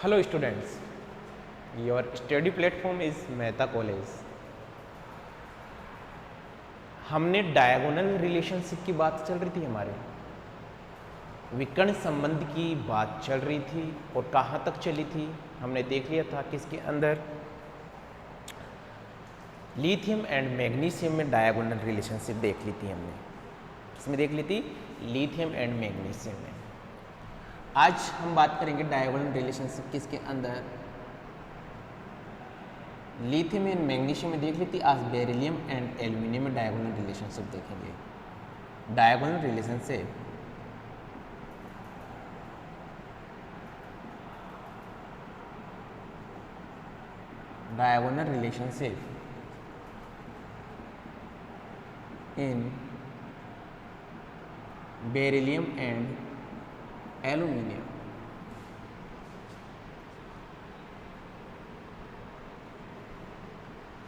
Hello students, your study platform is Mehta college. हमने diagonal relationship की बात चल रही थी, हमारे विकर्ण संबंध की बात चल रही थी और कहाँ तक चली थी हमने देख लिया था कि इसके अंदर लिथियम एंड मैग्नीशियम में डायगोनल रिलेशनशिप देख ली थी हमने। इसमें देख ली थी लिथियम एंड मैग्नीशियम में। आज हम बात करेंगे डायगोनल रिलेशनशिप किसके अंदर, लिथियम एंड मैग्नीशियम में देख ली थी। आज बेरिलियम एंड एल्यूमिनियम में डायगोनल रिलेशनशिप देखेंगे। Diagonal relationship in beryllium and aluminium।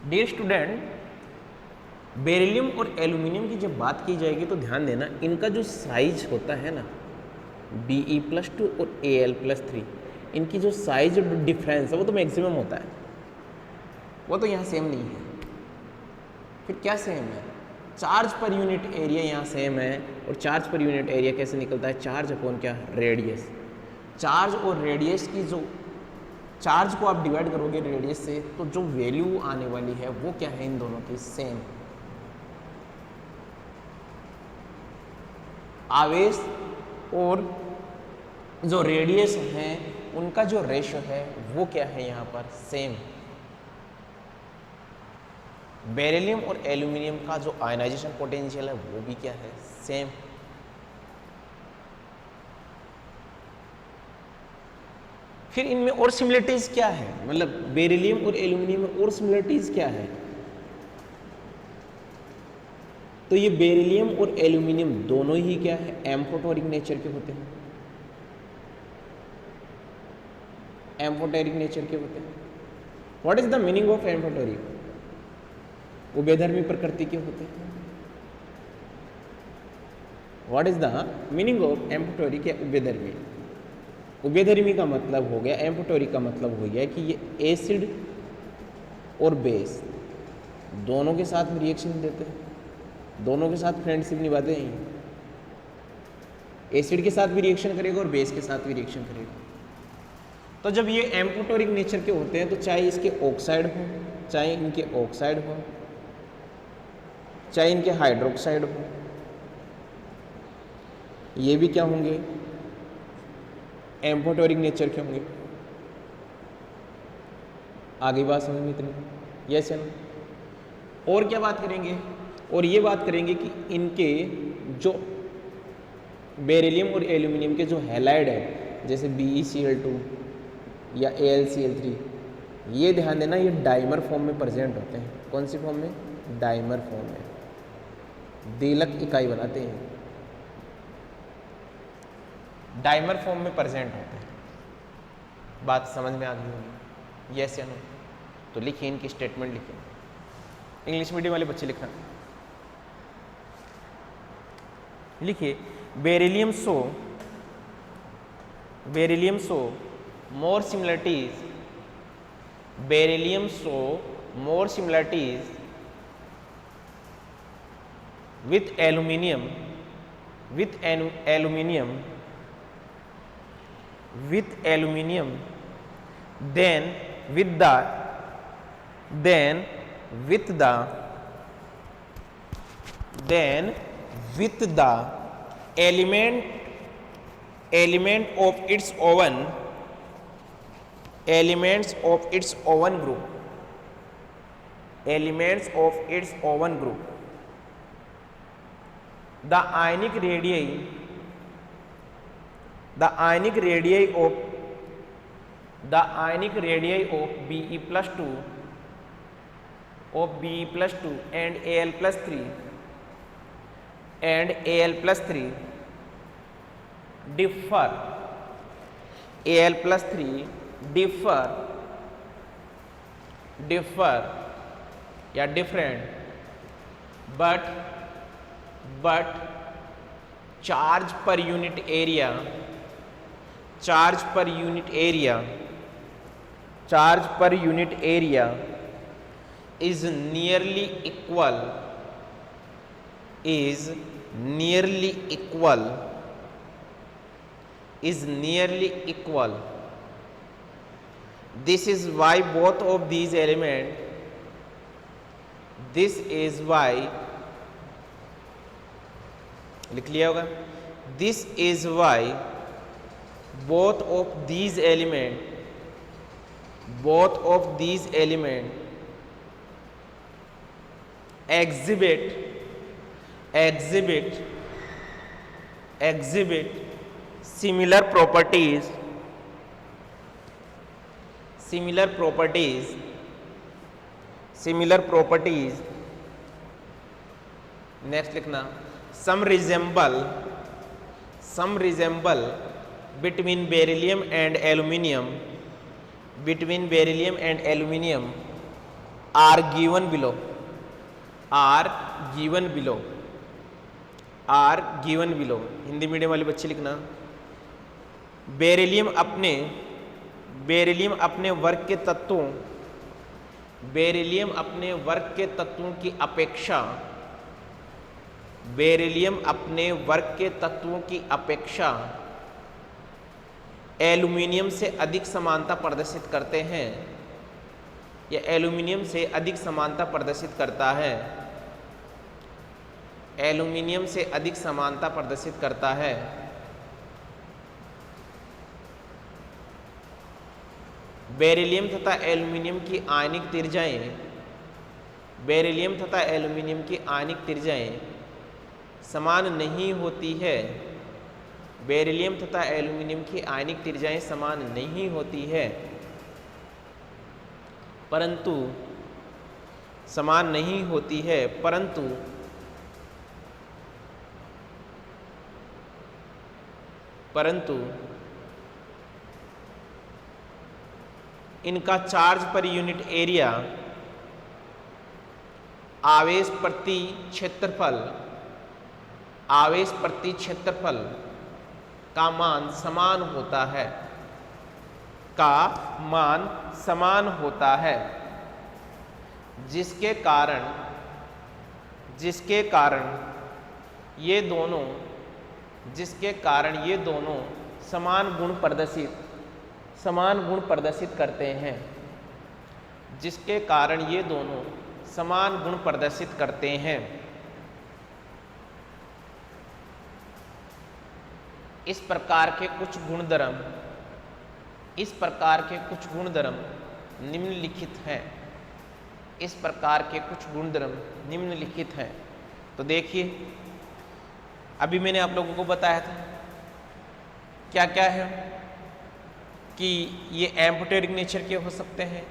Dear student, beryllium और एल्यूमिनियम की जब बात की जाएगी तो ध्यान देना, इनका जो साइज होता है ना Be+2 और Al+3, इनकी जो साइज डिफरेंस है वो तो मैक्सिमम होता है, वो तो यहाँ सेम नहीं है। फिर क्या सेम है? चार्ज पर यूनिट एरिया यहाँ सेम है। और चार्ज पर यूनिट एरिया कैसे निकलता है? चार्ज अपॉन क्या? रेडियस। चार्ज और रेडियस की जो चार्ज को आप डिवाइड करोगे रेडियस से तो जो वैल्यू आने वाली है वो क्या है? इन दोनों की सेम। आवेश और जो रेडियस है उनका जो रेशियो है वो क्या है? यहाँ पर सेम। बेरिलियम और एल्यूमिनियम का जो आयनाइजेशन पोटेंशियल है वो भी क्या है? सेम। फिर इनमें और सिमिलरिटीज क्या है? मतलब बेरिलियम और एल्यूमिनियम में और सिमिलरिटीज क्या है? तो ये बेरिलियम और एल्यूमिनियम दोनों ही क्या है? एम्फोटेरिक नेचर के होते हैं। एम्फोटेरिक नेचर के होते हैं। What is the meaning of amphoteric? उभयधर्मी प्रकृति के होते हैं। What is the meaning of amphoteric या उभयधर्मी? उभयधर्मी का मतलब हो गया, एम्फोटेरिक का मतलब हो गया कि ये एसिड और बेस दोनों के साथ रिएक्शन देते हैं, दोनों के साथ फ्रेंडशिप निभाते हैं। एसिड के साथ भी रिएक्शन करेगा और बेस के साथ भी रिएक्शन करेगा। तो जब ये एम्फोटेरिक नेचर के होते हैं तो चाहे इसके ऑक्साइड हो, चाहे इनके ऑक्साइड हो, चाहे इनके हाइड्रोक्साइड हो, ये भी क्या होंगे? एम्फोटेरिक नेचर के होंगे। आगे बात समझ में इतनी? यस या नो? और क्या बात करेंगे? और ये बात करेंगे कि इनके जो बेरिलियम और एल्यूमिनियम के जो हैलाइड है जैसे BeCl2 या AlCl3, ये ध्यान देना ये डाइमर फॉर्म में प्रेजेंट होते हैं। कौन सी फॉर्म में? डाइमर फॉर्म में। द्विलक इकाई बनाते हैं, डाइमर फॉर्म में प्रेजेंट होते हैं। बात समझ में आ गई होगी? यस या नो? तो लिखिए, इनकी स्टेटमेंट लिखिए। इंग्लिश मीडियम वाले बच्चे लिखना, लिखिए beryllium show more similarities, beryllium show more similarities with aluminium than with the element of its own elements of its own group. The ionic radii of Be+2 and Al+3 differ. Al+3 differ या different, but charge per unit area charge per unit area is nearly equal this is why both of these elements लिख लिया होगा, this is why both of these element exhibit similar properties next लिखना some resemble between beryllium and aluminium are given below Hindi medium वाले बच्चे लिखना, beryllium अपने वर्ग के तत्वों की अपेक्षा एल्यूमिनियम से अधिक समानता प्रदर्शित करते हैं, या एल्यूमिनियम से अधिक समानता प्रदर्शित करता है, बेरिलियम तथा एल्यूमिनियम की आयनिक त्रिज्याएं समान नहीं होती है, परंतु इनका चार्ज पर यूनिट एरिया, आवेश प्रति क्षेत्रफल का मान समान होता है, जिसके कारण ये दोनों समान गुण प्रदर्शित करते हैं, इस प्रकार के कुछ गुणधर्म निम्नलिखित हैं। तो देखिए, अभी मैंने आप लोगों को बताया था क्या क्या है कि ये एम्फोटेरिक नेचर के हो सकते हैं,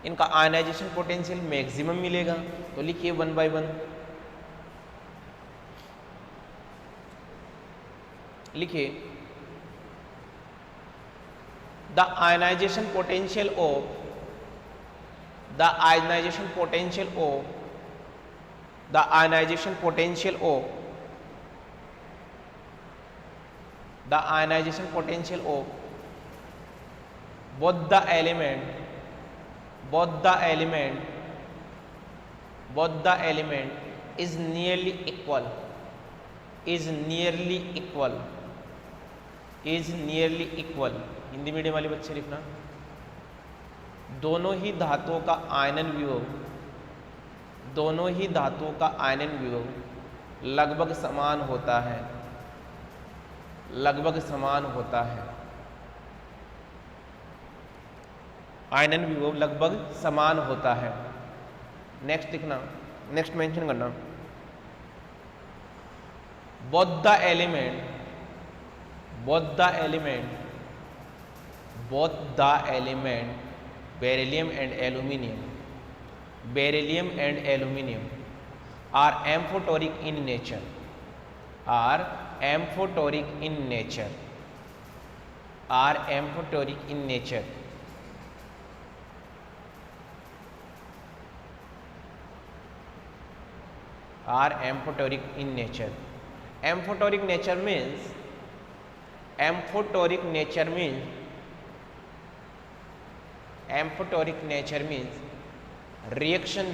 इनका आयनाइजेशन पोटेंशियल मैक्सिमम मिलेगा। तो लिखिए 1 by 1 लिखिए, the ionisation potential of both the element is nearly equal Hindi medium वाले बच्चे लिखना, दोनों ही धातुओं का आयनन विभव लगभग समान होता है, आयनन विभव लगभग समान होता है। नेक्स्ट लिखना, नेक्स्ट मेंशन करना, both the element beryllium and aluminium are amphoteric in nature, Amphoteric nature means amphoteric nature means reaction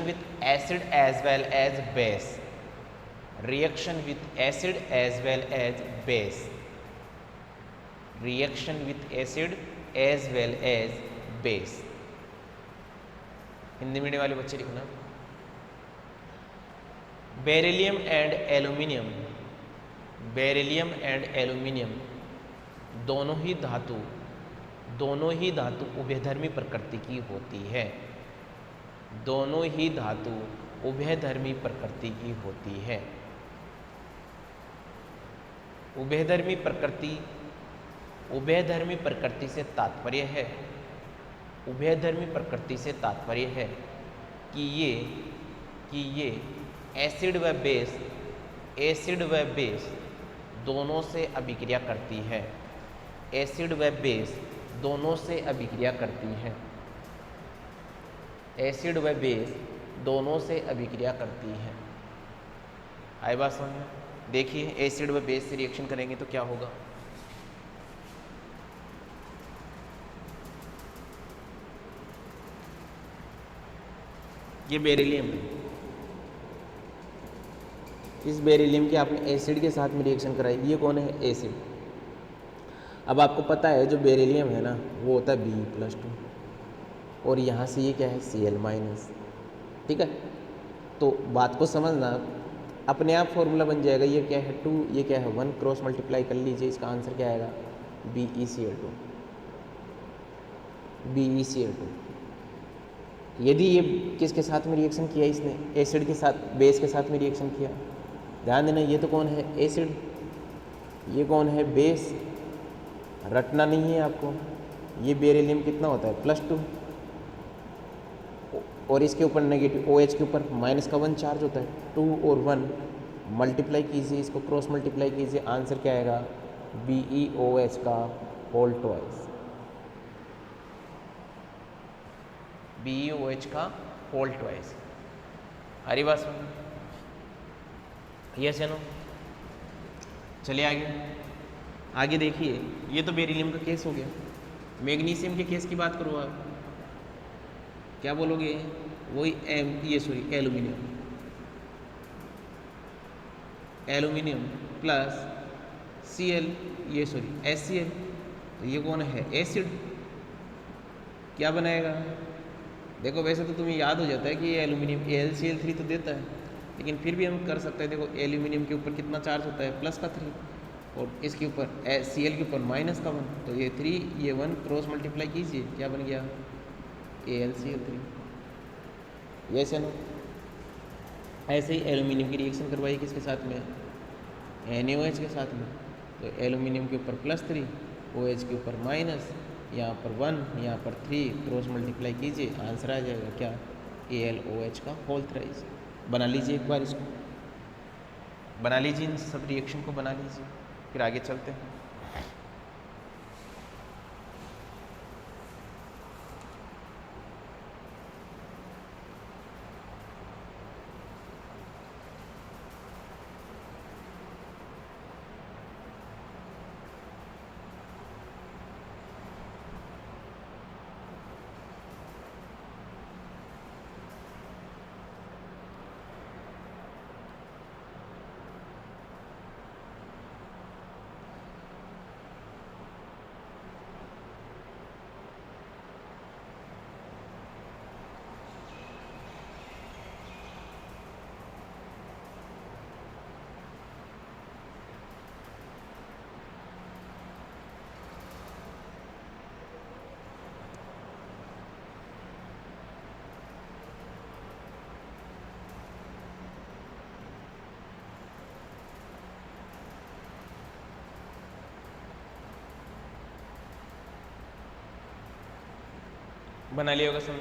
with acid as well as base, reaction with acid as well as base, reaction with acid as well as base। Hindi medium वाले बच्चे लिखना, beryllium and aluminium, beryllium and aluminium दोनों ही धातु उभयधर्मी प्रकृति की होती है, दोनों ही धातु उभयधर्मी प्रकृति की होती है। उभयधर्मी प्रकृति से तात्पर्य है, उभयधर्मी प्रकृति से तात्पर्य है कि ये एसिड व बेस दोनों से अभिक्रिया करती है, एसिड व बेस दोनों से अभिक्रिया करती है, एसिड व बेस दोनों से अभिक्रिया करती है। आई बात समझ में? देखिए एसिड व बेस से रिएक्शन करेंगे तो क्या होगा। ये बेरिलियम है, इस बेरिलियम के आपने एसिड के साथ में रिएक्शन कराई, ये कौन है? एसिड। अब आपको पता है जो बेरिलियम है ना वो होता है Be+2 और यहाँ से ये क्या है? Cl-। ठीक है, तो बात को समझना, अपने आप फॉर्मूला बन जाएगा। ये क्या है? 2, ये क्या है? 1, क्रॉस मल्टीप्लाई कर लीजिए, इसका आंसर क्या आएगा? BeCl2, BeCl2। यदि ये किसके साथ में रिएक्शन किया इसने? एसिड के साथ, बेस के साथ में रिएक्शन किया। ध्यान देना, ये तो कौन है? एसिड। ये कौन है? बेस। रटना नहीं है आपको। ये बेरिलियम कितना होता है? +2 और इसके ऊपर नेगेटिव OH के ऊपर -1 चार्ज होता है। 2 और 1 मल्टीप्लाई कीजिए, इसको क्रॉस मल्टीप्लाई कीजिए, आंसर क्या आएगा? BeOH का होल ट्वाइस, BeOH का होल ट्वाइस। हरी बात सुन, यस या नो? चलिए आगे देखिए, ये तो बेरिलियम का केस हो गया। मैग्नीशियम के केस की बात करो आप, क्या बोलोगे? वही एल्यूमिनियम प्लस HCl, तो ये कौन है? एसिड। क्या बनाएगा? देखो वैसे तो तुम्हें याद हो जाता है कि ये एल्यूमिनियम AlCl3 तो देता है, लेकिन फिर भी हम कर सकते हैं। देखो एल्यूमिनियम के ऊपर कितना चार्ज होता है? +3 और इसके ऊपर Cl के ऊपर -1, तो ये 3, ये 1 क्रॉस मल्टीप्लाई कीजिए, क्या बन गया? AlCl3। यस या नो? ऐसे ही एल्यूमिनियम की रिएक्शन करवाइए किसके साथ में? NaOH के साथ में। तो एल्यूमिनियम के ऊपर +3, OH के ऊपर -, यहाँ पर 1, यहाँ पर 3, क्रॉस मल्टीप्लाई कीजिए, आंसर आ जाएगा क्या? AlOH का होल थ्राइस। बना लीजिए एक बार, इसको बना लीजिए, इन सब रिएक्शन को बना लीजिए, फिर आगे चलते हैं। बना लिया होगा समझ?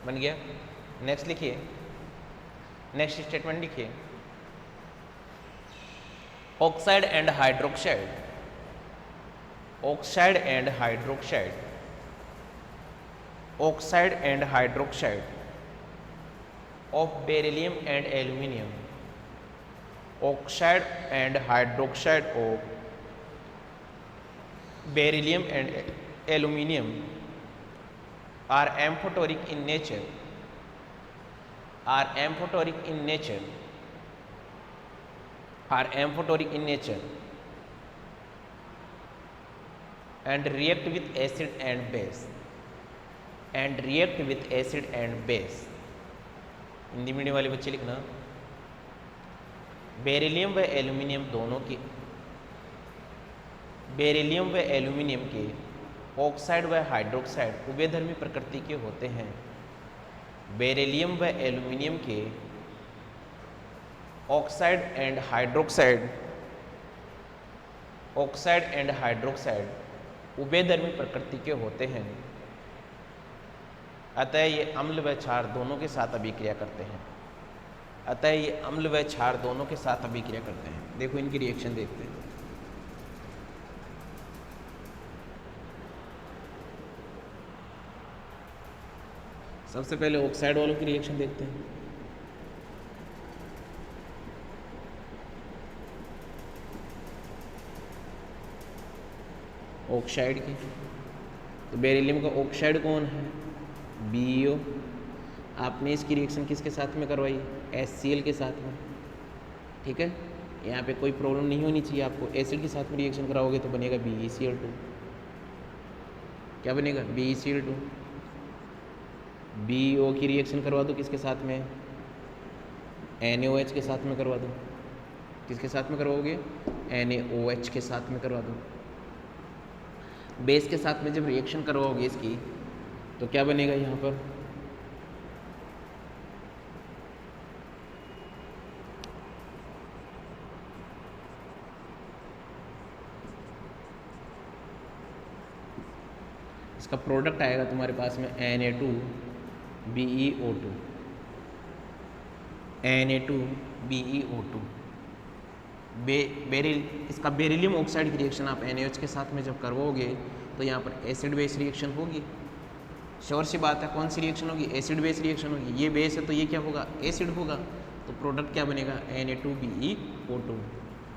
बन गया। नेक्स्ट लिखिए, नेक्स्ट स्टेटमेंट लिखिए, oxide and hydroxide, oxide and hydroxide, oxide and hydroxide of beryllium and aluminium oxide and hydroxide of beryllium and aluminium are amphoteric in nature, are amphoteric in nature, are amphoteric in nature and react with acid and base, and react with acid and base. Hindi medium वाले बच्चे लिखना, beryllium व aluminium दोनों की, beryllium व aluminium के oxide व hydroxide उभयधर्मी प्रकृति के होते हैं। बेरिलियम व एल्यूमिनियम के ऑक्साइड एंड हाइड्रोक्साइड उभयधर्मी प्रकृति के होते हैं, अतः ये अम्ल व क्षार दोनों के साथ अभिक्रिया करते हैं, अतः ये अम्ल व क्षार दोनों के साथ अभिक्रिया करते हैं। देखो इनकी रिएक्शन देखते हैं। सबसे पहले ऑक्साइड वालों की रिएक्शन देखते हैं। ऑक्साइड की, तो बेरिलियम का ऑक्साइड कौन है? BeO। आपने इसकी रिएक्शन किसके साथ में करवाई? HCl के साथ में, ठीक है। यहाँ पे कोई प्रॉब्लम नहीं होनी चाहिए आपको। एसिड के साथ में रिएक्शन कराओगे तो बनेगा BeCl2। क्या बनेगा? BeCl2। BeO की रिएक्शन करवा दो किसके साथ में? NaOH के साथ में करवा दो। किसके साथ में करवाओगे? NaOH के साथ में करवा दो। बेस के साथ में जब रिएक्शन करवाओगे इसकी तो क्या बनेगा यहाँ पर? इसका प्रोडक्ट आएगा तुम्हारे पास में Na2BeO2, Na2BeO2। इसका बेरिलियम ऑक्साइड की रिएक्शन आप NaOH के साथ में जब करवाओगे तो यहाँ पर एसिड बेस रिएक्शन होगी। श्योर सी बात है। कौन सी रिएक्शन होगी? एसिड बेस रिएक्शन होगी। ये बेस है तो ये क्या होगा? एसिड होगा। तो प्रोडक्ट क्या बनेगा? Na2BeO2।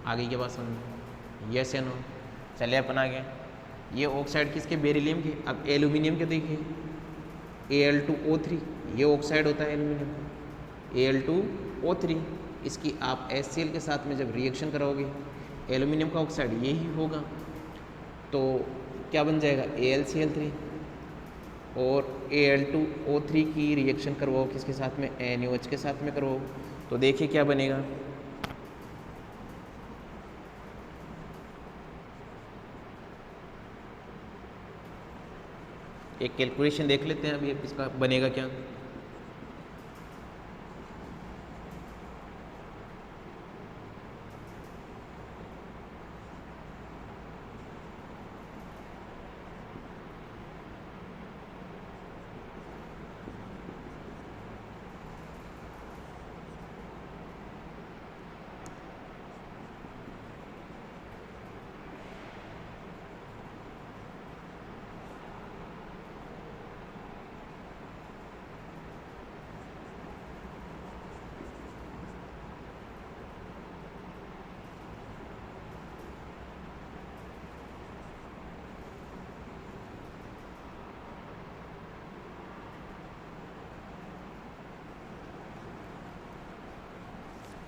आगे की बात समझ, यस या नो? चलिए अपन आगे। ये ऑक्साइड किसके? बेरिलियम के। अब एल्यूमिनियम के देखिए, Al2O3, ये ऑक्साइड होता है एल्यूमिनियम का, Al2O3। इसकी आप HCl के साथ में जब रिएक्शन कराओगे, एल्यूमिनियम का ऑक्साइड यही होगा, तो क्या बन जाएगा? AlCl3। और Al2O3 की रिएक्शन करवाओ किसके साथ में? NaOH के साथ में करवाओ, तो देखिए क्या बनेगा। एक कैलकुलेशन देख लेते हैं अभी इसका बनेगा क्या।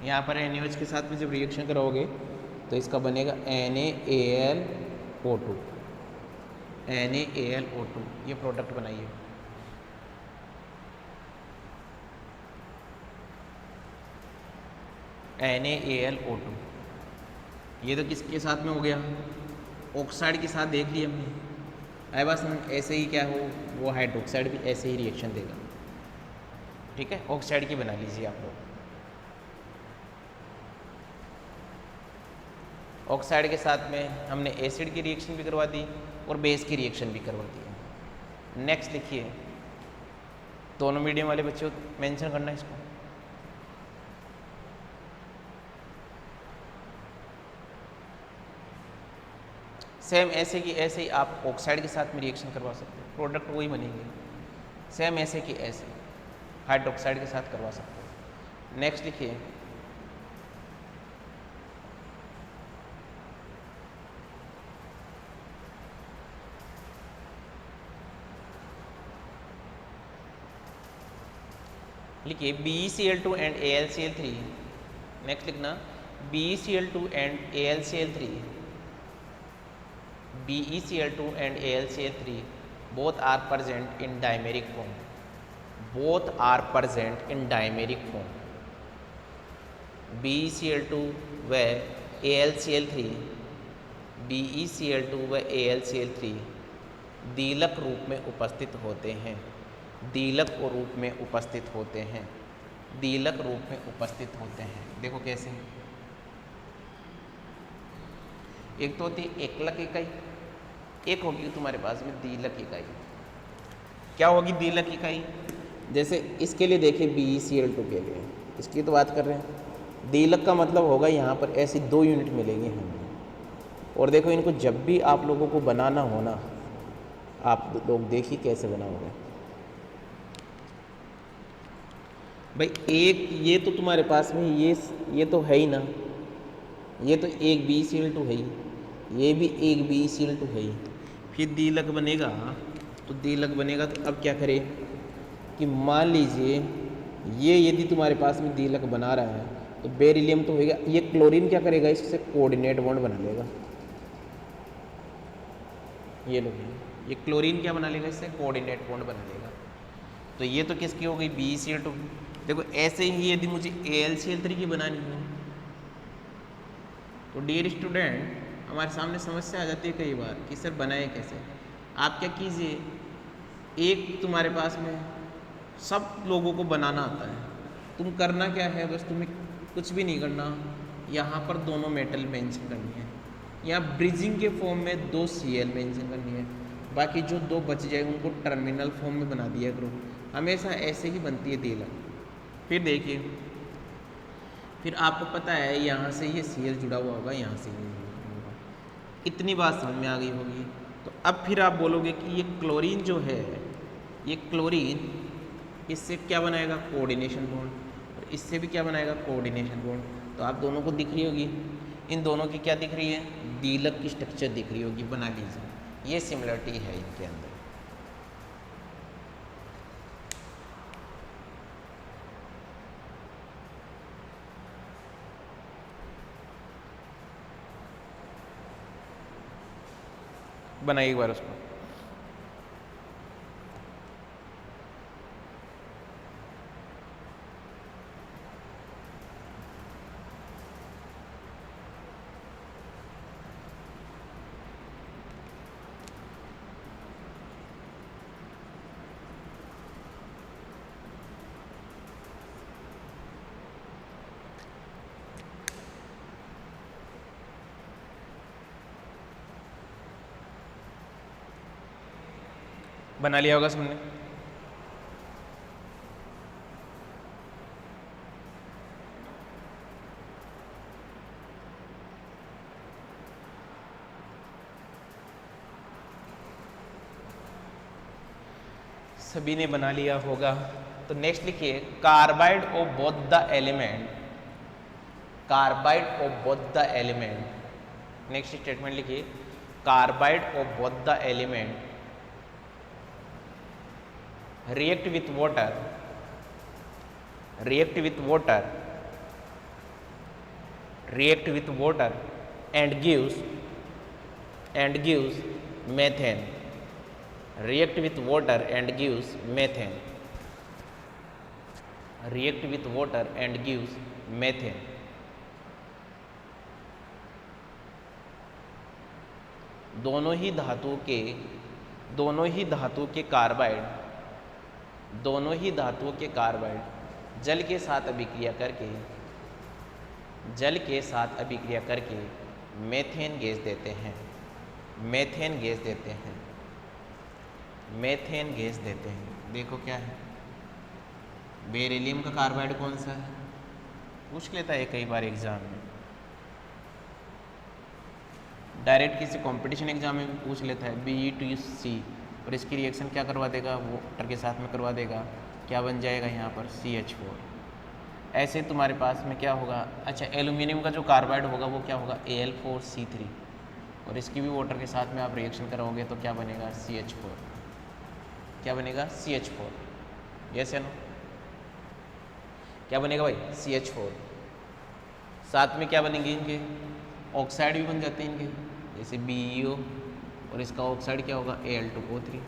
यहाँ पर NaOH के साथ में जब रिएक्शन कराओगे तो इसका बनेगा NaAlO2। NaAlO2 ये प्रोडक्ट बनाइए। NaAlO2 ये तो किसके साथ में हो गया? ऑक्साइड के साथ देख लिया हमने। आई बस ऐसे ही क्या हो, वो हाइड्रोक्साइड भी ऐसे ही रिएक्शन देगा, ठीक है। ऑक्साइड की बना लीजिए आप लोग। ऑक्साइड के साथ में हमने एसिड की रिएक्शन भी करवा दी और बेस की रिएक्शन भी करवा दी। नेक्स्ट लिखिए, दोनों मीडियम वाले बच्चों मेंशन करना है इसको। सेम ऐसे की ऐसे ही आप ऑक्साइड के साथ में रिएक्शन करवा सकते हो, प्रोडक्ट वही बनेंगे। सेम ऐसे की ऐसे हाइड्रोक्साइड के साथ करवा सकते हो। नेक्स्ट लिखिए, लिखिए BeCl2 एंड AlCl3, नेक्स्ट लिखना BeCl2 and AlCl3, BeCl2 and AlCl3 both are present in dimeric form, both are present in dimeric form. BeCl2 व AlCl3, BeCl2 व AlCl3 दीलक रूप में उपस्थित होते हैं, दीलक रूप में उपस्थित होते हैं, दीलक रूप में उपस्थित होते हैं। देखो कैसे, एक तो होती है एकलक इकाई, एक होगी तुम्हारे पास में दीलक इकाई। क्या होगी दीलक इकाई? जैसे इसके लिए देखिए BeCl2 के लिए, इसकी तो बात कर रहे हैं। दीलक का मतलब होगा यहाँ पर ऐसी 2 यूनिट मिलेंगी हमें। और देखो इनको जब भी आप लोगों को बनाना हो ना, आप लोग देखिए कैसे बनाओगे भाई। एक ये तो तुम्हारे पास में ये तो है ही ना, ये तो एक BeCl2 है ही, ये भी एक BeCl2 है ही। फिर दीलक बनेगा, तो दीलक बनेगा तो अब क्या करें कि मान लीजिए ये यदि तुम्हारे पास में दीलक बना रहा है तो बेरिलियम तो होगा, ये क्लोरीन क्या करेगा, इससे कोऑर्डिनेट बॉन्ड बना लेगा। ये लो, ये क्लोरीन क्या बना लेगा, इससे कोऑर्डिनेट बॉन्ड बना लेगा। तो ये तो किसकी हो गई BeCl2। देखो ऐसे ही यदि मुझे AlCl3 की बनानी हो तो डियर स्टूडेंट हमारे सामने समस्या आ जाती है कई बार कि सर बनाए कैसे। आप क्या कीजिए, एक तुम्हारे पास में सब लोगों को बनाना आता है, तुम करना क्या है, बस तुम्हें कुछ भी नहीं करना, यहाँ पर दोनों मेटल मेंशन करनी है, यहाँ ब्रिजिंग के फॉर्म में 2 Cl मेंशन करनी है, बाकी जो 2 बच जाए उनको टर्मिनल फॉर्म में बना दिया करो। हमेशा ऐसे ही बनती है दीलक। फिर देखिए, फिर आपको पता है यहाँ से ये Cl जुड़ा हुआ होगा, यहाँ से ये जुड़ा होगा। इतनी बात समझ में आ गई होगी। तो अब फिर आप बोलोगे कि ये क्लोरीन जो है, ये क्लोरीन इससे क्या बनाएगा, कोऑर्डिनेशन बॉन्ड, और इससे भी क्या बनाएगा, कोऑर्डिनेशन बॉन्ड। तो आप दोनों को दिख रही होगी, इन दोनों की क्या दिख रही है, दीलक की स्ट्रक्चर दिख रही होगी। बना लीजिए, ये सिमिलरिटी है इनके अंदर। बनाइए एक बार उसको। बना लिया होगा सबने। सभी ने बना लिया होगा। तो नेक्स्ट लिखिए, carbide of both the element, carbide of both the element. Next statement लिखिए, carbide of both the element react with water, react with water, react with water and gives methane, react with water and gives methane, react with water and gives methane। दोनों ही धातु के carbide, दोनों ही धातुओं के carbide जल के साथ अभिक्रिया करके मेथेन गैस देते हैं, मेथेन गैस देते हैं। देखो क्या है, बेरिलियम का कार्बाइड कौन सा है, पूछ लेता है कई बार एग्जाम में, डायरेक्ट किसी कंपटीशन एग्जाम में भी पूछ लेता है BeTC, और इसकी रिएक्शन क्या करवा देगा, वो वाटर के साथ में करवा देगा, क्या बन जाएगा यहाँ पर CH4। ऐसे तुम्हारे पास में क्या होगा, अच्छा एल्यूमिनियम का जो कार्बाइड होगा वो क्या होगा Al4C3, और इसकी भी वाटर के साथ में आप रिएक्शन कराओगे तो क्या बनेगा CH4, क्या बनेगा CH4। यस या नो, क्या बनेगा भाई CH4। साथ में क्या बनेंगे इनके ऑक्साइड भी बन जाते हैं इनके, जैसे BeO, और इसका ऑक्साइड क्या होगा Al2O3।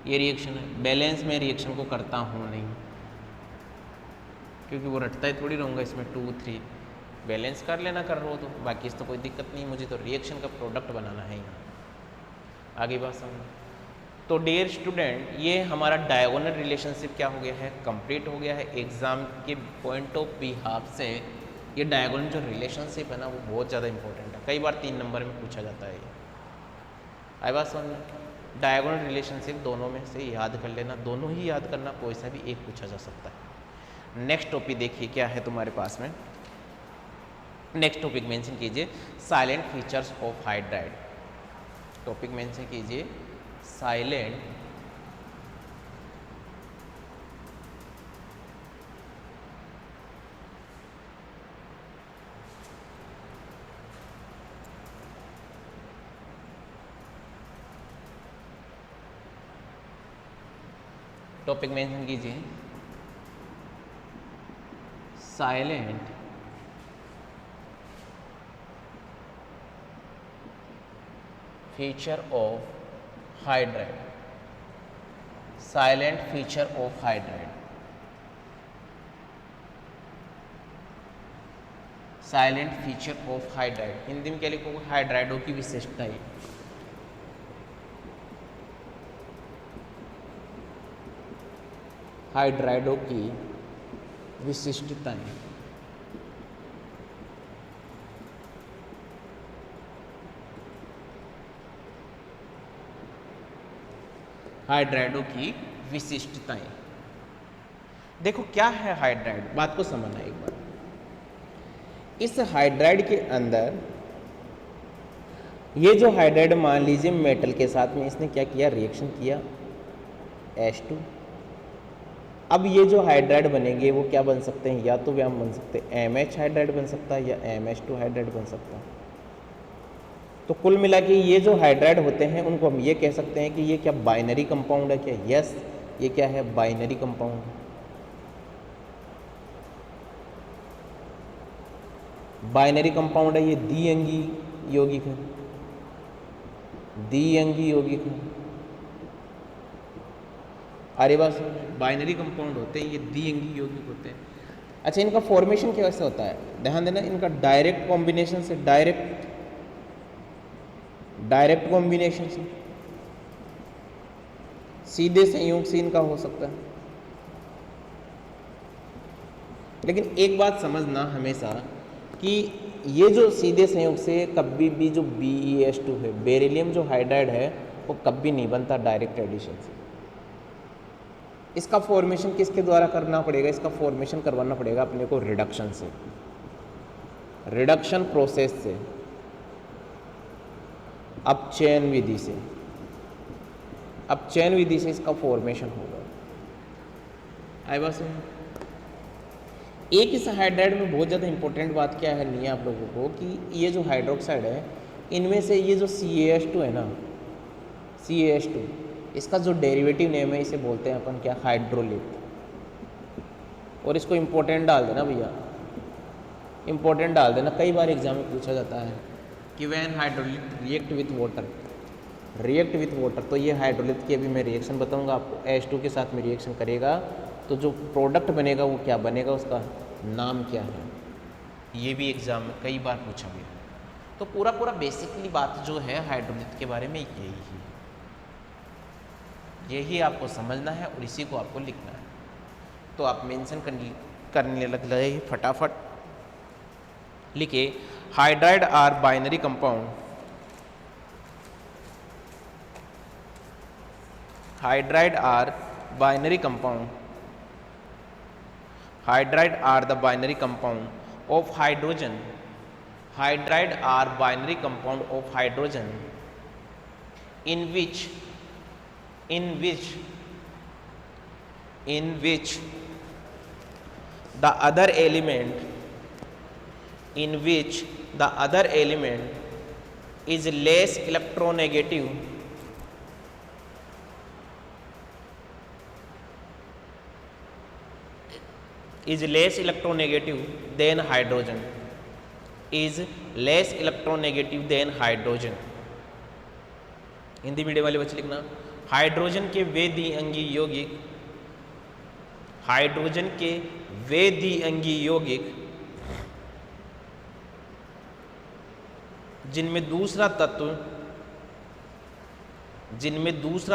ये रिएक्शन है। बैलेंस में रिएक्शन को करता हूँ नहीं, क्योंकि वो रटता ही थोड़ी रहूँगा इसमें 2 3, बैलेंस कर लेना कर रहे हो तो, बाकी इस तो कोई दिक्कत नहीं, मुझे तो रिएक्शन का प्रोडक्ट बनाना है यहाँ। आगे बात समझ। तो डियर स्टूडेंट, ये हमारा डायगोनल रिलेशनशिप क्या हो गया है, कंप्लीट हो गया है। एग्जाम के पॉइंट ऑफ बिहाफ से ये डायगोनल जो रिलेशनशिप है ना, वो बहुत ज़्यादा इंपॉर्टेंट है। कई बार 3 नंबर में पूछा जाता है ये। आई बात समझ। डायगोनल रिलेशनशिप दोनों में से याद कर लेना, दोनों ही याद करना, कोई सा भी एक पूछा जा सकता है। नेक्स्ट टॉपिक देखिए क्या है तुम्हारे पास में। नेक्स्ट टॉपिक मेंशन कीजिए salient features of hydride. Topic mention कीजिए साइलेंट टॉपिक मेंशन कीजिए silent feature of hydride. Silent feature of hydride. Silent feature of hydride Hindi में क्या लिखोगे, हाइड्राइडों की विशेषताएं। हाइड्राइडों की विशिष्टताएं। हाइड्राइडों की विशिष्टताएं। देखो क्या है हाइड्राइड, बात को समझना एक बार। इस हाइड्राइड के अंदर ये जो हाइड्राइड मान लीजिए मेटल के साथ में इसने क्या किया, रिएक्शन किया H2। अब ये जो हाइड्राइड बनेंगे वो क्या बन सकते हैं, या तो वे हम बन सकते हैं MH हाइड्राइड बन सकता है या MH2 हाइड्राइड बन सकता है। तो कुल मिला के ये जो हाइड्राइड होते हैं उनको हम ये कह सकते हैं कि ये क्या बाइनरी कंपाउंड है क्या, यस ये क्या है बाइनरी कंपाउंड। बाइनरी कंपाउंड है, ये द्विअंगी यौगिक है, द्विअंगी यौगिक है। अरे बस बाइनरी कंपाउंड होते हैं, ये द्विअंगी यौगिक होते हैं। अच्छा, इनका फॉर्मेशन कैसे होता है, ध्यान देना। इनका डायरेक्ट कॉम्बिनेशन से, डायरेक्ट कॉम्बिनेशन से, सीधे संयोग से इनका हो सकता है। लेकिन एक बात समझना हमेशा कि ये जो सीधे संयोग से कभी भी जो BeS2 है, बेरिलियम जो हाइड्राइड है, वो कभी नहीं बनता डायरेक्ट एडिशन से। इसका फॉर्मेशन किसके द्वारा करना पड़ेगा, इसका फॉर्मेशन करवाना पड़ेगा अपने को रिडक्शन से, रिडक्शन प्रोसेस से, अपचयन विधि से। अपचयन विधि से इसका फॉर्मेशन होगा। आई बात समझ। एक इस हाइड्राइड में बहुत ज़्यादा इंपॉर्टेंट बात क्या है नहीं है आप लोगों को, कि ये जो हाइड्रोक्साइड है इनमें से ये जो CaH2 है ना, CaH2, इसका जो डेरिवेटिव नेम है इसे बोलते हैं अपन क्या, हाइड्रोलिट। और इसको इंपॉर्टेंट डाल देना भैया, इंपॉर्टेंट डाल देना। कई बार एग्जाम में पूछा जाता है कि when hydrolyte react with water, react with water. तो ये हाइड्रोलिट की अभी मैं रिएक्शन बताऊंगा आपको, H2 के साथ में रिएक्शन करेगा तो जो प्रोडक्ट बनेगा वो क्या बनेगा, उसका नाम क्या है। ये भी एग्जाम में कई बार पूछा गया। तो पूरा बेसिकली बात जो है हाइड्रोलिट के बारे में यही है, यही आपको समझना है और इसी को आपको लिखना है। तो आप मेंशन करने लग जाइए फटाफट। लिखिए hydride are binary compound, hydride are binary compound, hydride are the binary compound of hydrogen, hydride are binary compound of hydrogen in which the other element is less electronegative is less electronegative than hydrogen, is less electronegative than hydrogen. Hindi medium वाले बच्चे लिखना, hydrogen के वे द्विअंगी यौगिक, hydrogen के वे द्विअंगी यौगिक जिनमें दूसरा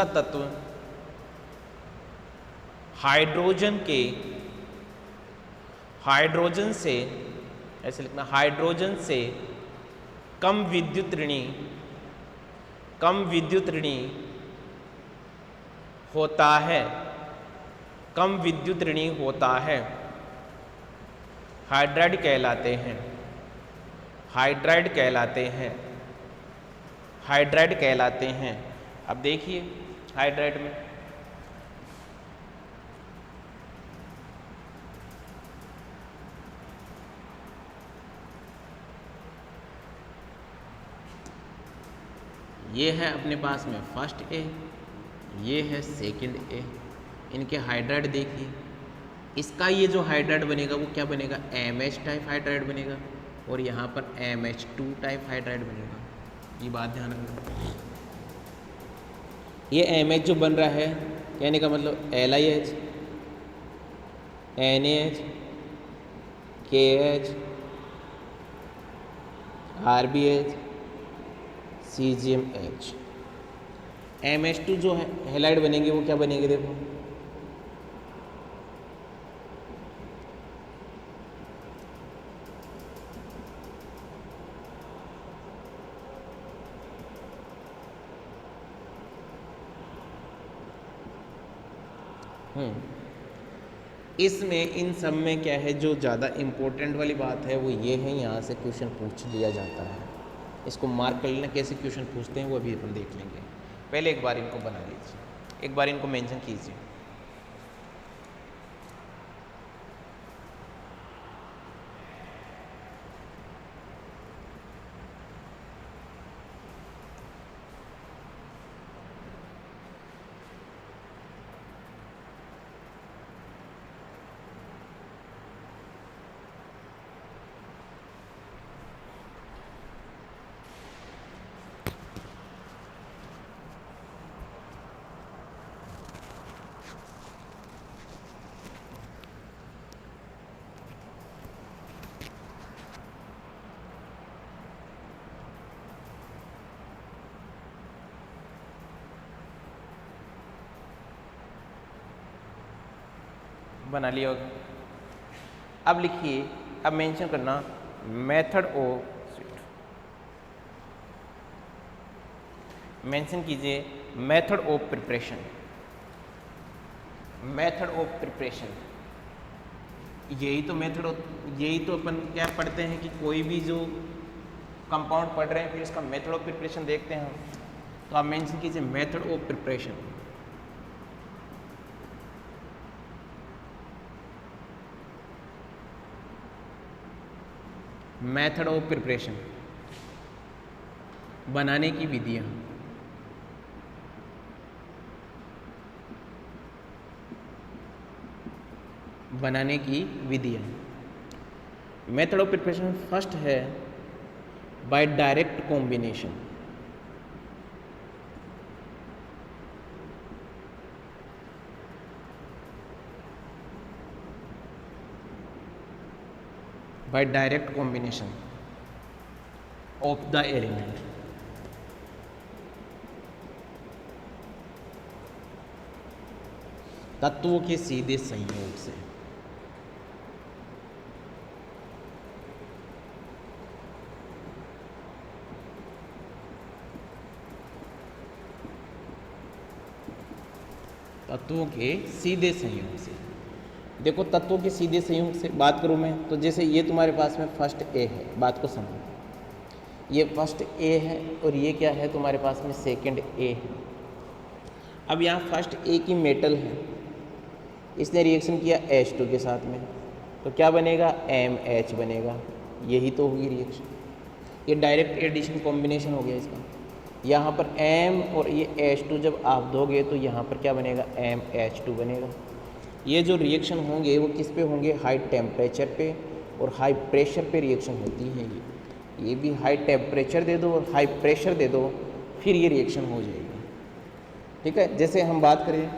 तत्व हाइड्रोजन से ऐसे लिखना, हाइड्रोजन से कम विद्युत ऋणी होता है, कम विद्युत ऋणी होता है, हाइड्राइड कहलाते हैं, हाइड्राइड कहलाते हैं, हाइड्राइड कहलाते हैं। अब देखिए हाइड्राइड में ये है अपने पास में फर्स्ट ए, ये है सेकंड ए, इनके हाइड्राइड देखिए, इसका ये जो हाइड्राइड बनेगा वो क्या बनेगा, MH टाइप हाइड्राइड बनेगा, और यहाँ पर MH2 टाइप हाइड्राइड बनेगा। ये बात ध्यान रखना, ये MH जो बन रहा है कहने का मतलब LiH, NaH, KH, RBH, CgMH। MH2 जो है हेलाइड बनेंगे वो क्या बनेंगे, देखो इसमें इन सब में क्या है, जो ज़्यादा इम्पोर्टेंट वाली बात है वो ये है, यहाँ से क्वेश्चन पूछ लिया जाता है, इसको मार्क कर लेना। कैसे क्वेश्चन पूछते हैं वो अभी अपन देख लेंगे, पहले एक बार इनको बना लीजिए, एक बार इनको मेंशन कीजिए। बना लिया होगा। अब लिखिए, अब मेंशन करना मेथड ऑफ, मेंशन कीजिए method of preparation, method of preparation. यही तो मेथड, यही तो अपन क्या पढ़ते हैं कि कोई भी जो कंपाउंड पढ़ रहे हैं फिर इसका मेथड ऑफ प्रिपरेशन देखते हैं हम। तो आप मेंशन कीजिए method of preparation. Method of preparation, बनाने की विधियाँ। बनाने की विधियाँ। मेथड ऑफ प्रिपरेशन फर्स्ट है by direct combination. by direct combination of the element। तत्वों के सीधे संयोग से। तत्वों के सीधे संयोग से। देखो तत्वों के सीधे संयोग से बात करूँ मैं तो जैसे ये तुम्हारे पास में फर्स्ट ए है, बात को समझो, ये फर्स्ट ए है और ये क्या है तुम्हारे पास में सेकंड ए है। अब यहाँ फर्स्ट ए की मेटल है, इसने रिएक्शन किया H2 के साथ में, तो क्या बनेगा MH बनेगा। यही तो होगी रिएक्शन, ये डायरेक्ट एडिशन कॉम्बिनेशन हो गया इसका। यहाँ पर M और ये H2 जब आप दोगे तो यहाँ पर क्या बनेगा MH2 बनेगा। ये जो रिएक्शन होंगे वो किस पे होंगे, हाई टेम्परेचर पे और हाई प्रेशर पे रिएक्शन होती है ये भी हाई टेम्परेचर दे दो और हाई प्रेशर दे दो, फिर ये रिएक्शन हो जाएगी। ठीक है, जैसे हम बात करें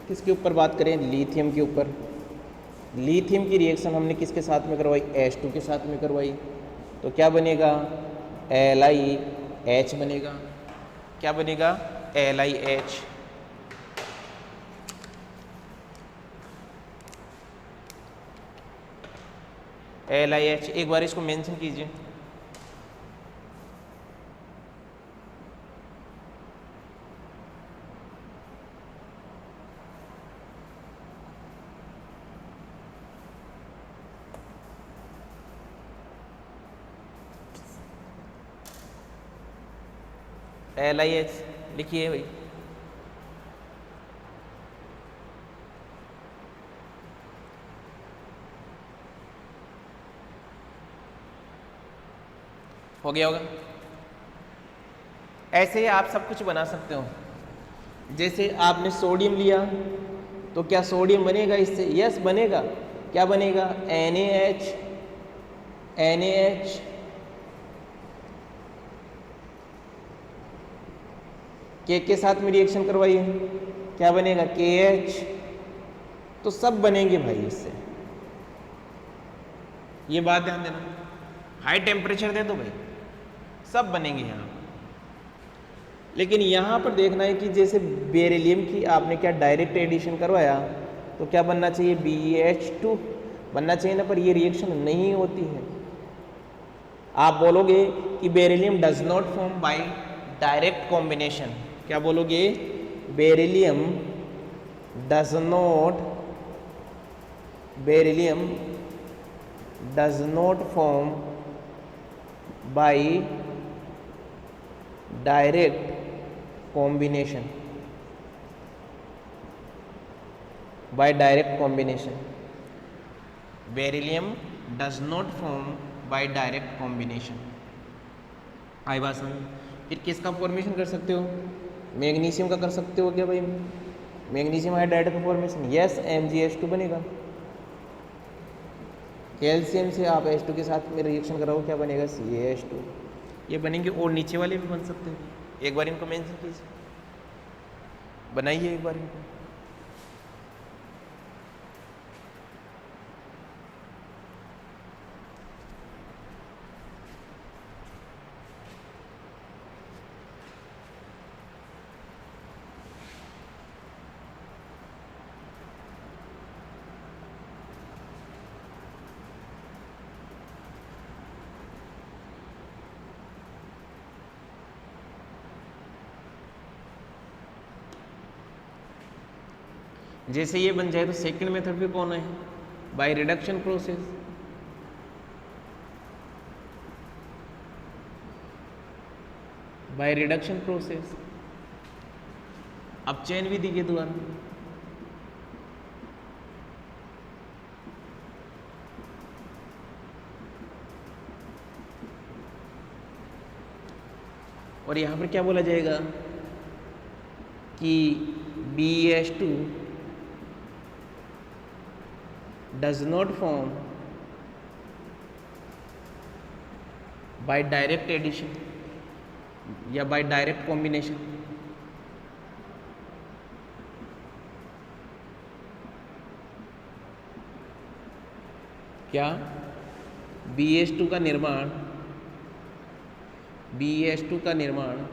किसके ऊपर बात करें, लिथियम के ऊपर। लिथियम की रिएक्शन हमने किसके साथ में करवाई, H2 के साथ में करवाई, तो क्या बनेगा, LiH बनेगा। क्या बनेगा, LiH। LiH एक बार इसको मेंशन कीजिए। LiH लिखिए भाई। हो गया होगा। ऐसे ही आप सब कुछ बना सकते हो। जैसे आपने सोडियम लिया तो क्या सोडियम बनेगा इससे, यस बनेगा। क्या बनेगा, NaH के साथ में रिएक्शन करवाइए, क्या बनेगा, KH। तो सब बनेंगे भाई इससे, ये बात ध्यान देना। हाई टेम्परेचर दे दो भाई, सब बनेंगे यहाँ। लेकिन यहाँ पर देखना है कि जैसे बेरिलियम की आपने क्या डायरेक्ट एडिशन करवाया तो क्या बनना चाहिए, BH2 बनना चाहिए ना, पर ये रिएक्शन नहीं होती है। आप बोलोगे कि beryllium does not form by direct combination. क्या बोलोगे, beryllium does not form by direct combination, beryllium does not form by direct combination. आई बात समझ। फिर किसका फॉर्मेशन कर सकते हो, मैग्नीशियम का कर सकते हो क्या भाई, मैग्नीशियम हाइड्राइड का फॉर्मेशन, यस MgH2 बनेगा। कैल्शियम से आप H2 के साथ में रिएक्शन कराओ, क्या बनेगा, CaH2। ये बनेंगे, और नीचे वाले भी बन सकते हैं। एक बार इनको मेंशन कीजिए, बनाइए एक बार इनको। जैसे ये बन जाए तो सेकंड मेथड पे कौन है, by reduction process. By reduction process. अब चेन विधि के द्वारा और यहां पर क्या बोला जाएगा कि BH2 does not form by direct addition या by direct combination। क्या BH2 का निर्माण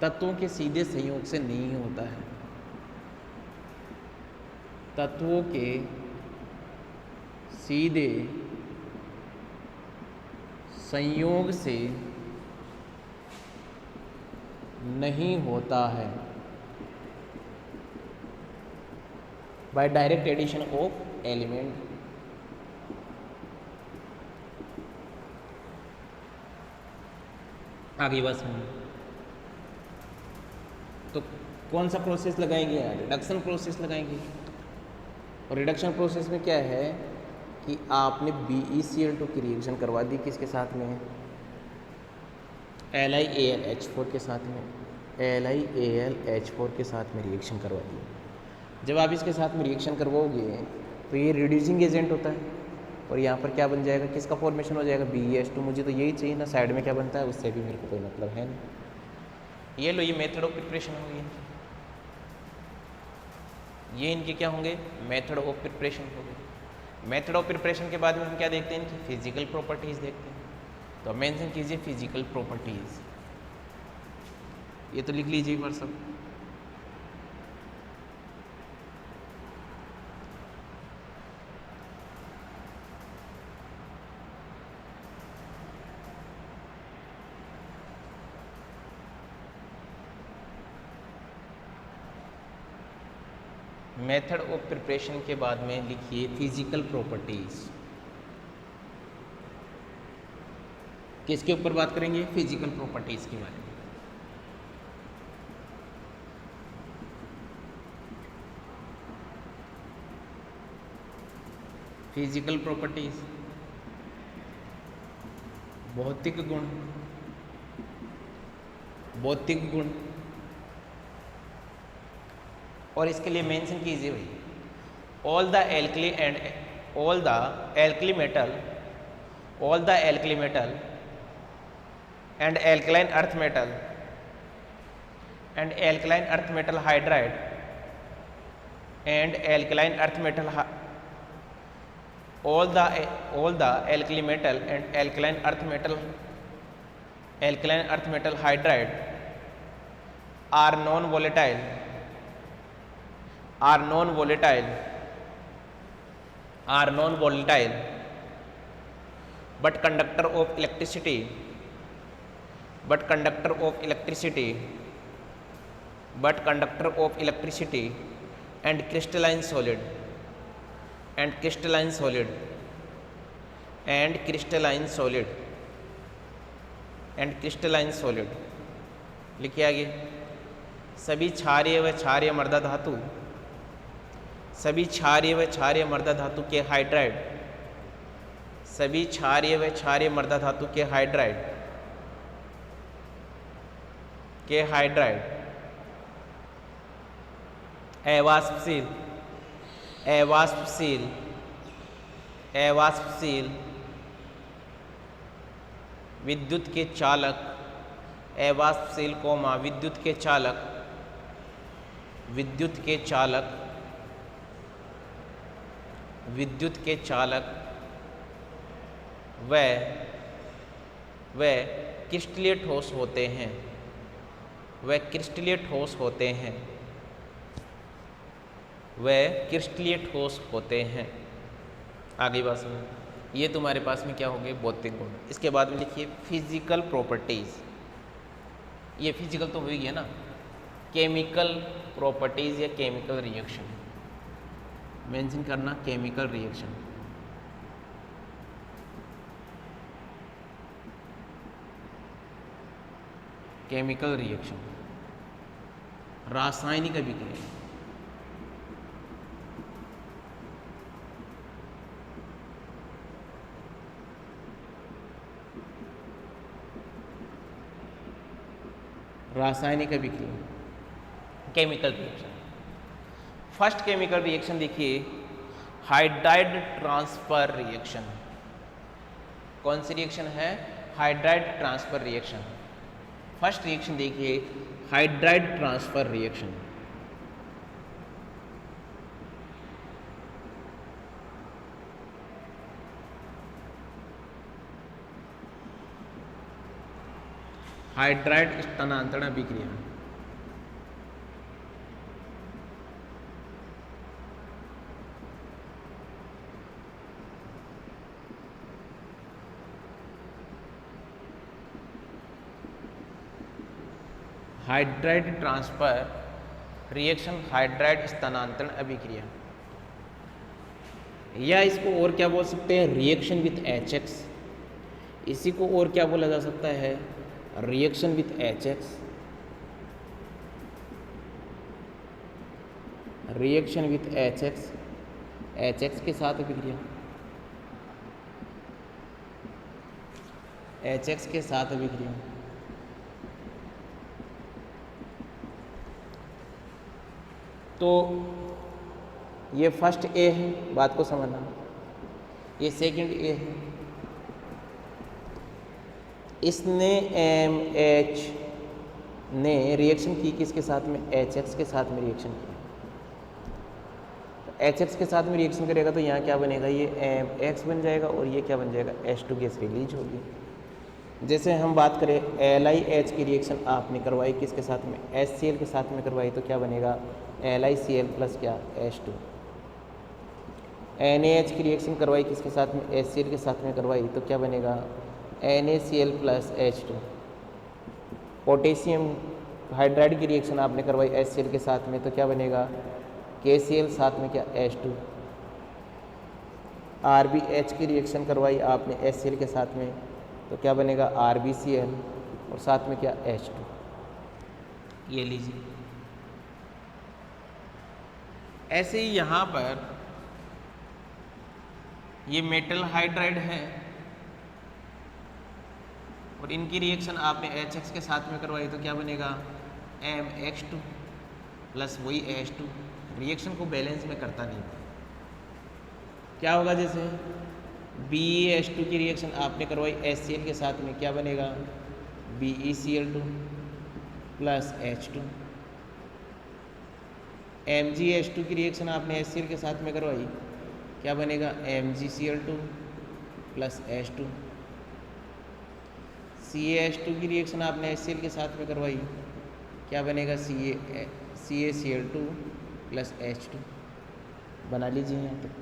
तत्वों के सीधे संयोग से नहीं होता है, तत्वों के सीधे संयोग से नहीं होता है, by direct addition of element. आगे बस हम तो कौन सा प्रोसेस लगाएंगे, रिडक्शन प्रोसेस लगाएंगे। और रिडक्शन प्रोसेस में क्या है कि आपने BeCl2 की रिएक्शन करवा दी, किसके साथ में, LiAlH4 के साथ में। LiAlH4 के साथ में रिएक्शन करवा दिए। जब आप इसके साथ में रिएक्शन करवाओगे तो ये रिड्यूसिंग एजेंट होता है और यहाँ पर क्या बन जाएगा, किसका फॉर्मेशन हो जाएगा, BeH2। मुझे तो यही चाहिए ना, साइड में क्या बनता है उससे भी मेरे को कोई मतलब है नहीं। ये लो, ये मेथड ऑफ प्रिपरेशन होंगे, ये इनके क्या होंगे, मेथड ऑफ प्रिपरेशन होंगे। मेथड ऑफ प्रिपरेशन के बाद में हम क्या देखते हैं, इनकी फिजिकल प्रॉपर्टीज़ देखते हैं। तो मेंशन कीजिए फिजिकल प्रॉपर्टीज़, ये तो लिख लीजिए एक बार सब। मेथड ऑफ प्रिपरेशन के बाद में लिखिए फिजिकल प्रॉपर्टीज। किसके ऊपर बात करेंगे, फिजिकल प्रॉपर्टीज के बारे में। फिजिकल प्रॉपर्टीज, भौतिक गुण, भौतिक गुण। और इसके लिए मेंशन कीजिए भाई, all the alkali and all the alkali metal, all the alkali metal and alkaline earth metal and alkaline earth metal hydride and alkaline earth metal all the alkali metal and alkaline earth metal hydride are non volatile but conductor of electricity and crystalline solid लिखिए आगे। सभी क्षारीय व क्षारीय मर्दा धातु, सभी क्षारीय व क्षारीय मर्दा धातु के हाइड्राइड, सभी क्षारीय व क्षारीय मर्दा धातु के हाइड्राइड अवाष्पशील विद्युत के चालक, अवाष्पशील कोमा विद्युत के चालक व क्रिस्टलीय ठोस होते हैं। आगे बात सुनो, ये तुम्हारे पास में क्या हो गए, भौतिक गुण। इसके बाद में लिखिए फिजिकल प्रॉपर्टीज। ये फिजिकल तो हो ही गया ना, केमिकल प्रॉपर्टीज या केमिकल रिएक्शन मेंशन करना, केमिकल रिएक्शन। केमिकल रिएक्शन रासायनिक अभिक्रिया, रासायनिक अभिक्रिया, chemical reaction. First chemical reaction देखिए, हाइड्राइड ट्रांसफर रिएक्शन। कौन सी रिएक्शन है, hydride transfer reaction. First reaction देखिए, हाइड्राइड ट्रांसफर रिएक्शन। हाइड्राइड स्थानांतरण अभिक्रिया। हाइड्राइड ट्रांसफर रिएक्शन, हाइड्राइड स्थानांतरण अभिक्रिया, या इसको और क्या बोल सकते हैं, रिएक्शन विथ HX। इसी को और क्या बोला जा सकता है, reaction with HX, reaction with HX के साथ अभिक्रिया, HX के साथ अभिक्रिया। तो ये फर्स्ट ए है, बात को समझना, ये सेकंड ए है। इसने MH ने रिएक्शन की किसके साथ में, HX के साथ में रिएक्शन किया। HX के साथ में रिएक्शन करेगा तो यहाँ क्या बनेगा, ये MX बन जाएगा और ये क्या बन जाएगा, H2 गैस रिलीज होगी। जैसे हम बात करें LiH की रिएक्शन आपने करवाई किसके साथ में, HCl के साथ में करवाई, तो क्या बनेगा LiCl प्लस क्या, H2। NaH की रिएक्शन करवाई किसके साथ में, HCl के साथ में करवाई, तो क्या बनेगा NaCl plus H2। Potassium hydride की रिएक्शन आपने करवाई HCl के साथ में, तो क्या बनेगा KCl साथ में क्या, H2। RBH की रिएक्शन करवाई आपने HCl के साथ में, तो क्या बनेगा RBCl और साथ में क्या, H2। ये लीजिए। ऐसे ही यहाँ पर ये मेटल हाइड्राइड है और इनकी रिएक्शन आपने HX के साथ में करवाई, तो क्या बनेगा MX2 प्लस वही H2। रिएक्शन को बैलेंस में करता नहीं, क्या होगा, जैसे BeH2 की रिएक्शन आपने करवाई HCl के साथ में, क्या बनेगा BeCl2 प्लस H2। MgH2 की रिएक्शन आपने HCl के साथ में करवाई, क्या बनेगा MgCl2 प्लस H2। CaH2 की रिएक्शन आपने HCl के साथ में करवाई, क्या बनेगा CaCl2 प्लस H2। बना लीजिए यहाँ तक।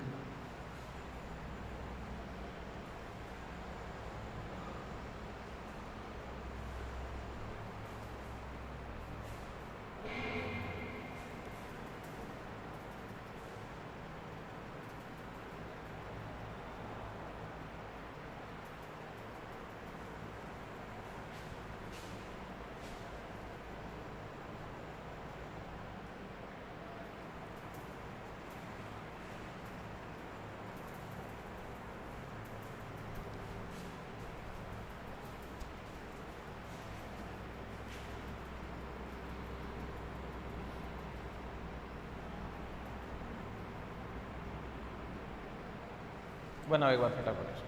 बनाओ एक बार फटाफट।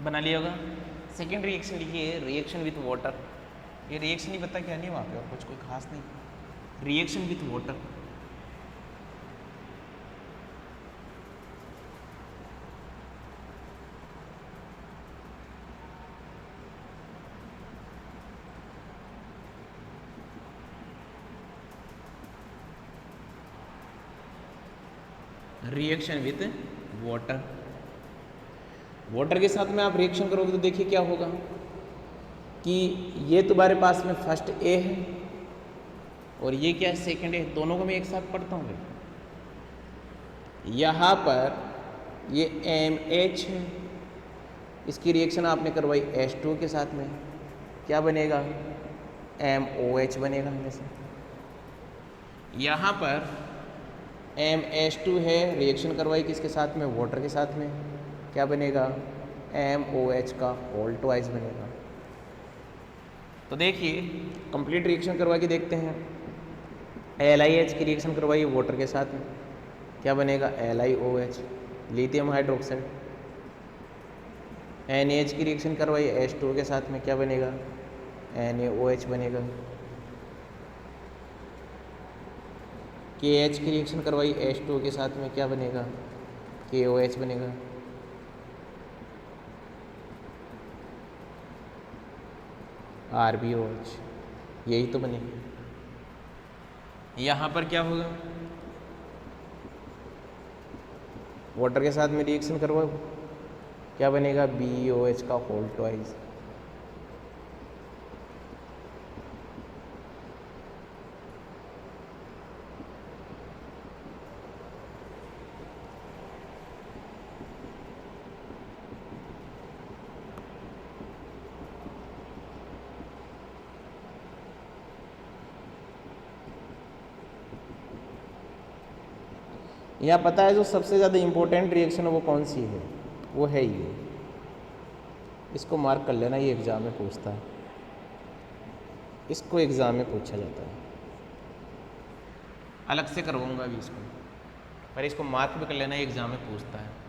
बना लिया होगा। सेकेंड रिएक्शन लिखिए, रिएक्शन विथ वाटर। ये रिएक्शन ही पता क्या नहीं वहाँ पे और कुछ कोई खास नहीं, reaction with water. Reaction with water, water के साथ में आप रिएक्शन करोगे तो देखिए क्या होगा कि ये तुम्हारे पास में फर्स्ट ए है और ये क्या है, सेकंड ए। दोनों को मैं एक साथ पढ़ता हूँ। यहाँ पर ये MH है, इसकी रिएक्शन आपने करवाई H2 के साथ में, क्या बनेगा MOH बनेगा हमेशा। यहाँ पर MH2 है, रिएक्शन करवाई किसके साथ में, वाटर के साथ में, क्या बनेगा MOH का होल ट्वाइस बनेगा। तो देखिए कंप्लीट रिएक्शन करवा के देखते हैं। LiH की रिएक्शन करवाई वाटर के साथ में, क्या बनेगा LiOH लिथियम हाइड्रोक्साइड। NaH की रिएक्शन करवाई H2 के साथ में, क्या बनेगा NaOH बनेगा। KH की रिएक्शन करवाई H2 के साथ में, क्या बनेगा KOH बनेगा। RbOH, यही तो बनेगा। यहाँ पर क्या होगा, वाटर के साथ में रिएक्शन करवाओ क्या बनेगा, BeOH का होल ट्वाइस। यहाँ पता है जो सबसे ज़्यादा इम्पोर्टेंट रिएक्शन है वो कौन सी है, वो है ये। इसको मार्क कर लेना, ये एग्ज़ाम में पूछता है, इसको एग्ज़ाम में पूछा जाता है। अलग से करवाऊंगा अभी इसको, पर इसको मार्क भी कर लेना, ये एग्ज़ाम में पूछता है।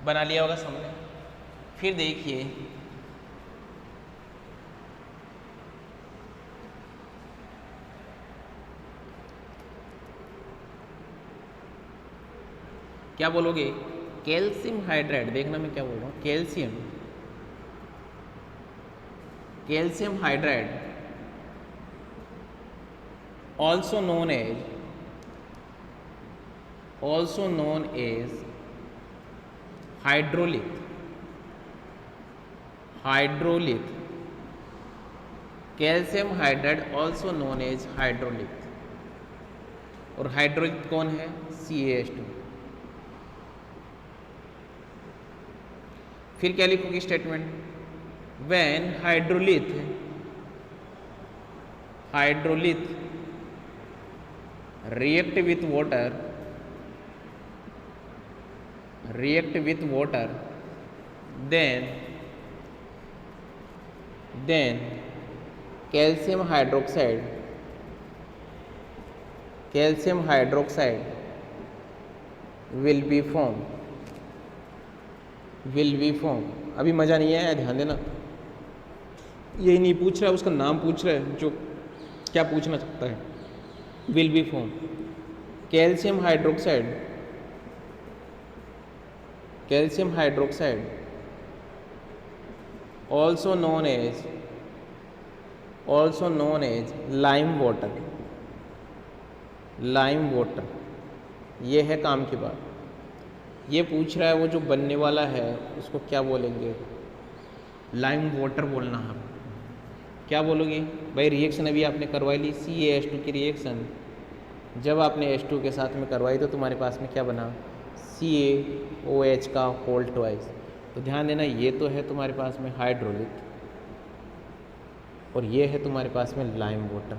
बना लिया होगा सबने। फिर देखिए क्या बोलोगे, कैल्शियम हाइड्राइड। देखना मैं क्या बोल रहा हूँ, calcium hydride also known as hydrolith. Calcium hydride also known as hydrolith. और हाइड्रोलिथ कौन है, CaH2। फिर क्या लिखोगे statement, when hydrolith react with water then calcium hydroxide will be formed। अभी मज़ा नहीं आया, ध्यान देना, यही नहीं पूछ रहा है, उसका नाम पूछ रहा है जो क्या पूछना चाहता है। Will be form calcium hydroxide also known as lime water. ये है काम की बात। ये पूछ रहा है वो जो बनने वाला है उसको क्या बोलेंगे, लाइम वाटर बोलना है। क्या बोलोगे भाई, रिएक्शन अभी आपने करवाई ली CaH2 की रिएक्शन, जब आपने H2 के साथ में करवाई तो तुम्हारे पास में क्या बना, CaOH का होल ट्वाइस। तो ध्यान देना, ये तो है तुम्हारे पास में हाइड्रोलिथ और ये है तुम्हारे पास में लाइम वाटर।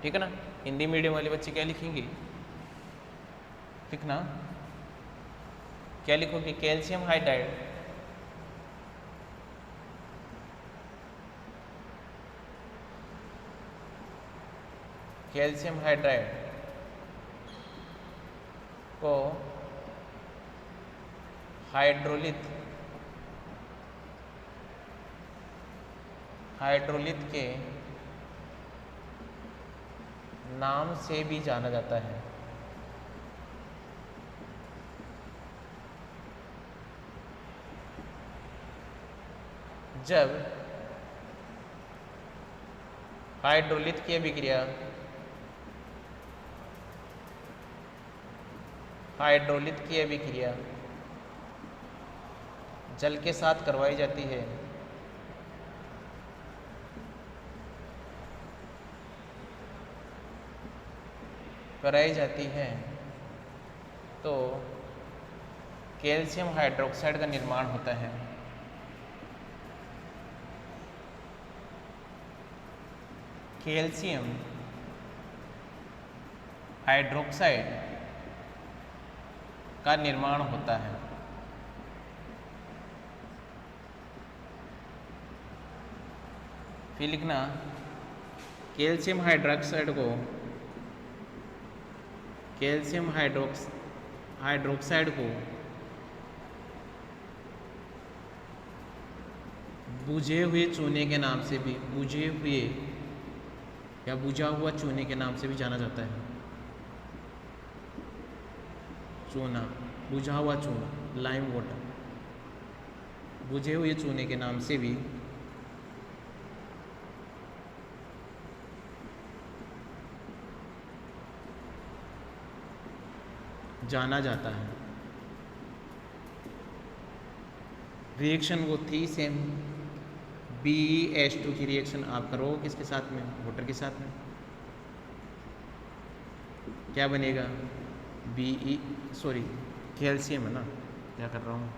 ठीक है ना। हिंदी मीडियम वाले बच्चे क्या लिखेंगे, लिखना क्या लिखोगे, कैल्शियम हाइड्राइड को हाइड्रोलिथ के नाम से भी जाना जाता है। जब हाइड्रोलिथ की अभिक्रिया जल के साथ करवाई जाती है तो कैल्शियम हाइड्रोक्साइड का निर्माण होता है। कैल्शियम हाइड्रोक्साइड का निर्माण होता है। फिर लिखना कैल्शियम हाइड्रोक्साइड को कैल्शियम हाइड्रोक्साइड को बुझे हुए चूने के नाम से भी बुझे हुए या बुझा हुआ चूने के नाम से भी जाना जाता है। चूना, बुझा हुआ चूना, लाइम वाटर, बुझे हुए चूने के नाम से भी जाना जाता है। रिएक्शन वो थी सेम, BeH2 की रिएक्शन आप करो किसके साथ में, वाटर के साथ में, क्या बनेगा कैल्शियम है ना, क्या कर रहा हूँ,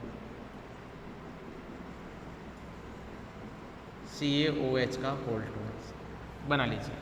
CaOH का होल बना लीजिए।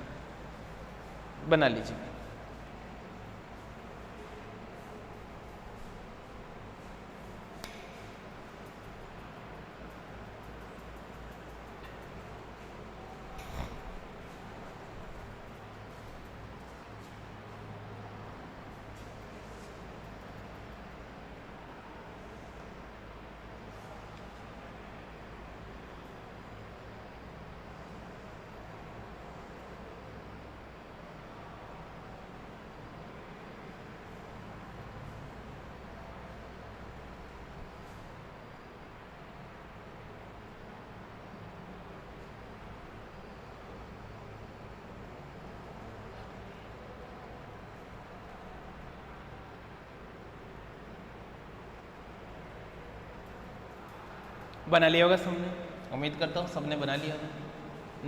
बना लिया होगा सबने, उम्मीद करता हूँ सबने बना लिया होगा।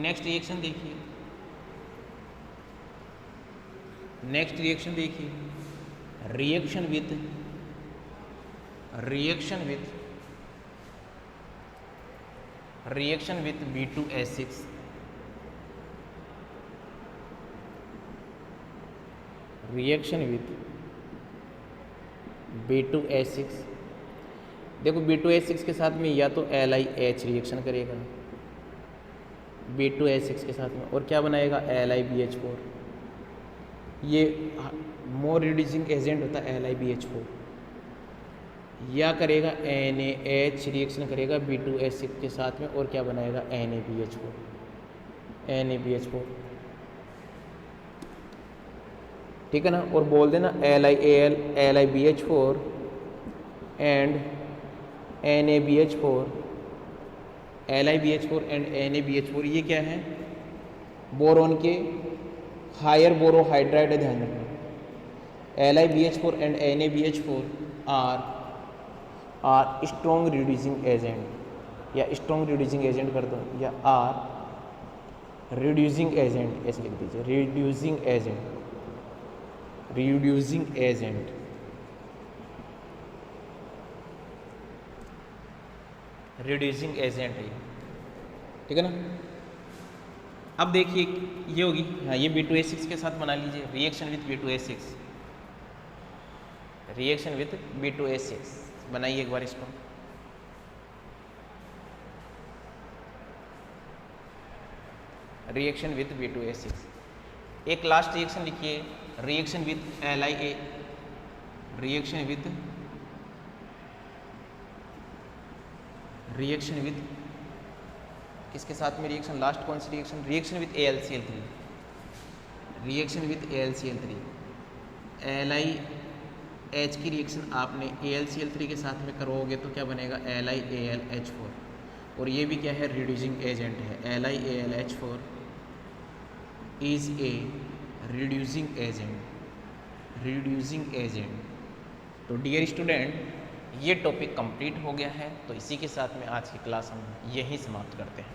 नेक्स्ट रिएक्शन देखिए, रिएक्शन विथ B2H6 देखो B2H6 के साथ में या तो LiH रिएक्शन करेगा B2H6 के साथ में, और क्या बनाएगा LiBH4। ये मोर रिड्यूसिंग एजेंट होता है LiBH4, या करेगा NaH रिएक्शन करेगा B2H6 के साथ में, और क्या बनाएगा NaBH4। ठीक है ना, और बोल देना LiAl LiBH4 and NaBH4 and NaBH4 ये क्या है, बोरोन के हायर बोरोहाइड्राइड है, ध्यान रखना। LiBH4 and NaBH4 are strong reducing agent, या स्ट्रॉन्ग रिड्यूसिंग एजेंट कर दो, या आर रिड्यूसिंग एजेंट ऐसे लिख दीजिए, रिड्यूसिंग एजेंट है, ठीक है ना। अब देखिए ये होगी, हाँ ये B2H6 के साथ बना लीजिए, रिएक्शन विथ B2H6 बनाइए एक बार इसको। रिएक्शन विथ B2H6, एक लास्ट रिएक्शन लिखिए, reaction with LiA, reaction with किसके साथ में रिएक्शन, लास्ट कौन सी reaction, reaction with AlCl3, LiH की रिएक्शन आपने AlCl3 के साथ में करोगे तो क्या बनेगा LiAlH4, और ये भी क्या है, रिड्यूसिंग एजेंट है। LiAlH4 is a reducing agent. तो डियर स्टूडेंट, ये टॉपिक कंप्लीट हो गया है, तो इसी के साथ में आज की क्लास हम यहीं समाप्त करते हैं।